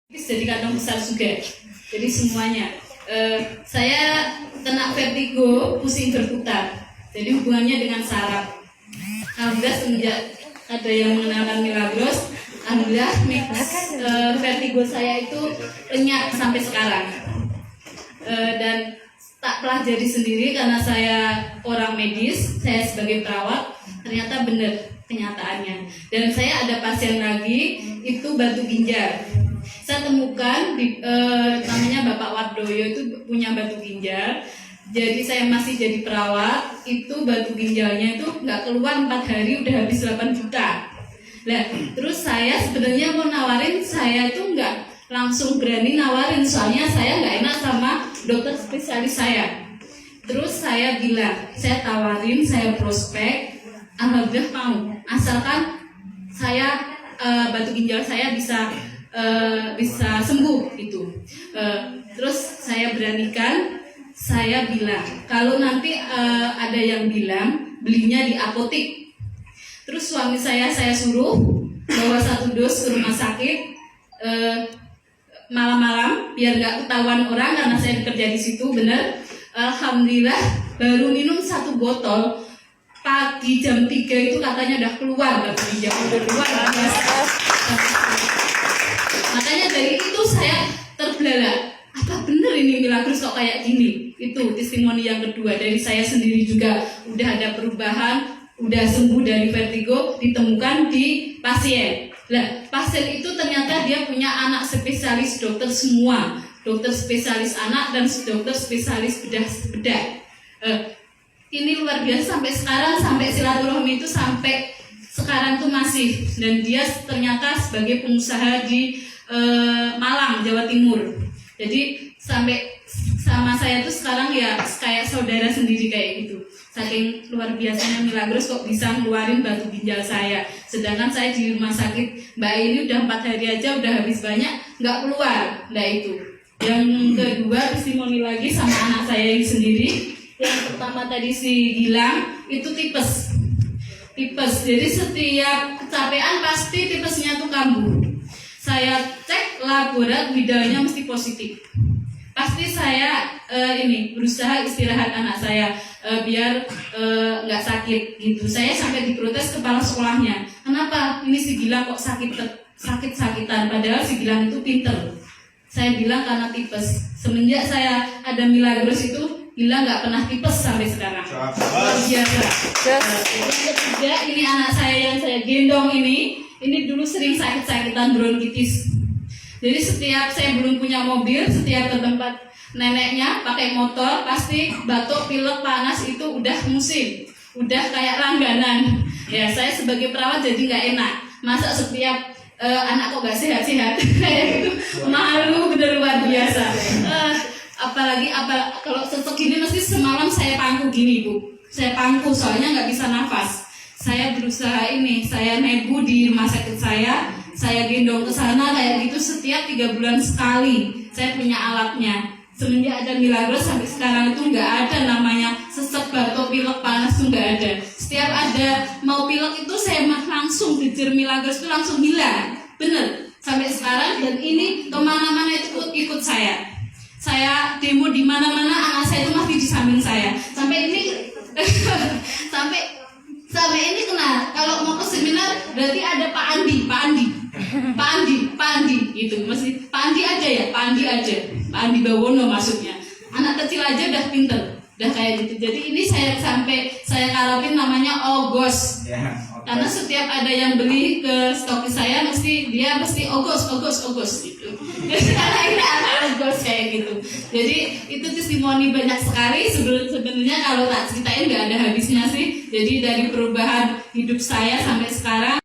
Jadi kantong besar juga. Jadi semuanya. Saya kena vertigo, pusing berputar. Jadi hubungannya dengan saraf. Alhamdulillah semenjak ada yang mengenalkan Milagros, alhamdulillah vertigo saya itu lenyap sampai sekarang. Dan tak pelajari sendiri karena saya orang medis, saya sebagai perawat, ternyata benar kenyataannya. Dan saya ada pasien lagi, itu batu ginjal. Saya temukan namanya Bapak Wardoyo itu punya batu ginjal. Jadi saya masih jadi perawat, itu batu ginjalnya itu nggak keluar 4 hari udah habis 8 juta. Nah, terus saya sebenarnya mau nawarin, saya itu nggak langsung berani nawarin, soalnya saya nggak enak sama dokter spesialis saya. Terus saya bilang, saya tawarin, saya prospek, alhamdulillah mau, asalkan saya batu ginjal saya bisa sembuh gitu. Terus saya beranikan, saya bilang kalau nanti ada yang bilang belinya di apotik. Terus suami saya suruh bawa 1 dos ke rumah sakit malam-malam biar nggak ketahuan orang karena saya kerja di situ. Bener, alhamdulillah baru minum 1 botol pagi jam 3 itu katanya udah keluar batu ginjal, udah keluar. Makanya dari itu saya terbelalak, apa bener ini Milagros kok kayak gini? Itu testimoni yang kedua dari saya sendiri juga, udah ada perubahan, udah sembuh dari vertigo, ditemukan di pasien. Nah, pasien itu ternyata dia punya anak spesialis dokter semua, dokter spesialis anak dan dokter spesialis bedah. Ini luar biasa sampai sekarang, sampai silaturahmi itu sampai sekarang tuh masih, dan dia ternyata sebagai pengusaha di Malang, Jawa Timur. Jadi sampai sama saya tuh sekarang ya kayak saudara sendiri kayak gitu. Saking luar biasanya Milagros kok bisa ngeluarin batu ginjal saya. Sedangkan saya di rumah sakit Mbak ini udah 4 hari aja udah habis banyak, nggak keluar. Nah itu. Yang kedua testimoni lagi sama anak saya ini sendiri. Yang pertama tadi si Gilang itu tipes. Jadi setiap kecapean pasti tipesnya tuh kambuh. Saya cek laborat bidangnya mesti positif. Pasti saya berusaha istirahat anak saya biar nggak sakit gitu. Saya sampai diprotes kepala sekolahnya. Kenapa ini si Gilang kok sakit-sakitan? Padahal si Gilang itu pinter. Saya bilang karena tipes. Semenjak saya ada Milagros itu Gilang nggak pernah tipes sampai sekarang. Luar biasa. Yang ketiga ini anak saya yang saya gendong ini dulu sering sakit-sakitan bronkitis. Jadi setiap saya belum punya mobil, setiap ke tempat neneknya pakai motor, pasti batuk, pilek, panas itu udah musim, udah kayak langganan. Ya saya sebagai perawat jadi nggak enak. Masa setiap anak kok nggak sehat-sehat kayak gitu, malu bener luar biasa. Apalagi kalau sesek gini mesti semalam saya pangku gini Bu, saya pangku soalnya nggak bisa nafas. Saya berusaha saya nebu di rumah sakit saya gendong ke sana kayak gitu setiap 3 bulan sekali. Saya punya alatnya. Semenjak ada Milagros sampai sekarang itu nggak ada namanya sesek, batuk, pilek, panas tuh nggak ada. Setiap ada mau pilek itu saya langsung belajar Milagros itu langsung hilang. Bener sampai sekarang, dan ini kemana-mana itu ikut saya. Saya demo di mana-mana, anak saya itu masih di samping saya. Sampai ini sampai ini kenal. Kalau mau ke seminar berarti ada Pak Andi gitu. Masih Pak Andi aja ya, Pak Andi Bawono maksudnya. Anak kecil aja udah pinter, udah kayak gitu. Jadi ini saya kalapin namanya Ogos. Karena setiap ada yang beli ke stokis saya dia mesti Ogos gitu. Karena ini anak Ogos kayak gitu. Jadi itu testimoni banyak sekali. Sebenarnya kalau tak ceritain nggak ada habisnya sih. Jadi dari perubahan hidup saya sampai sekarang.